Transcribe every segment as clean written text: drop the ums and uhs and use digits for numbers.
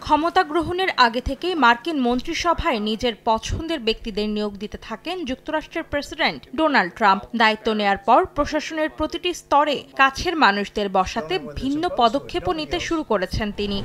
ক্ষমতা গ্রহণের আগে থেকেই মার্কিন মন্ত্রিসভায় নিজের পছন্দের ব্যক্তিদের নিয়োগ দিতে থাকেন যুক্তরাষ্ট্রের প্রেসিডেন্ট ডোনাল্ড ট্রাম্প। দায়িত্ব নেয়ার পর প্রশাসনের প্রতিটি স্তরে কাছের মানুষদের বসাতে ভিন্ন পদক্ষেপও নিতে শুরু করেছেন তিনি।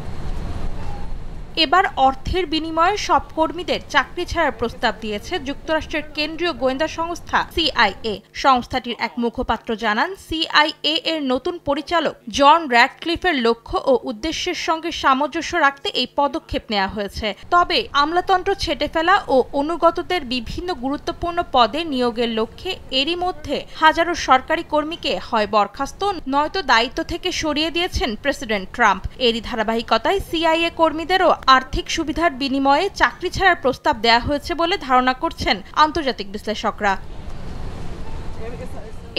এবার অর্থের বিনিময়ে সব কর্মীদের চাকরি ছাড়ার প্রস্তাব দিয়েছে যুক্তরাষ্ট্রের কেন্দ্রীয় গোয়েন্দা সংস্থা CIA। সংস্থাটির এক মুখপাত্র জানান, CIA এর নতুন পরিচালক জন র্যাডক্লিফের লক্ষ্য ও উদ্দেশ্যের সঙ্গে সামঞ্জস্য রাখতে এই পদক্ষেপ নেওয়া হয়েছে। তবে আমলাতন্ত্র ছেঁটে ফেলা ও অনুগতদের বিভিন্ন গুরুত্বপূর্ণ পদে নিয়োগের লক্ষ্যে এরই মধ্যে হাজারো সরকারি কর্মীকে হয় বরখাস্ত নয়তো দায়িত্ব থেকে সরিয়ে দিয়েছেন প্রেসিডেন্ট ট্রাম্প। এরই ধারাবাহিকতায় CIA কর্মীদেরও আর্থিক সুবিধার বিনিময়ে চাকরি ছাড়ার প্রস্তাব দেয়া হয়েছে বলে ধারণা করছেন আন্তর্জাতিক বিশ্লেষকরা।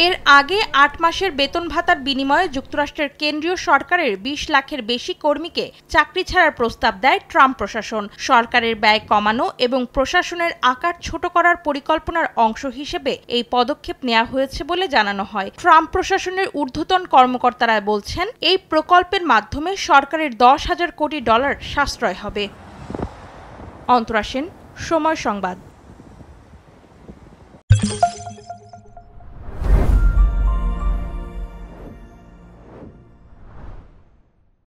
এর আগে ৮ মাসের বেতন ভাতার বিনিময়ে যুক্তরাষ্ট্রের কেন্দ্রীয় সরকারের ২০ লাখের বেশি কর্মীকে চাকরি ছাড়ার প্রস্তাব দেয় ট্রাম্প প্রশাসন। সরকারের ব্যয় কমানো এবং প্রশাসনের আকার ছোট করার পরিকল্পনার অংশ হিসেবে এই পদক্ষেপ নেওয়া হয়েছে বলে জানানো হয়। ট্রাম্প প্রশাসনের ঊর্ধ্বতন কর্মকর্তারা বলছেন, এই প্রকল্পের মাধ্যমে সরকারের $10,000 কোটি সাশ্রয় হবে। অন্তরা সেন, সময় সংবাদ।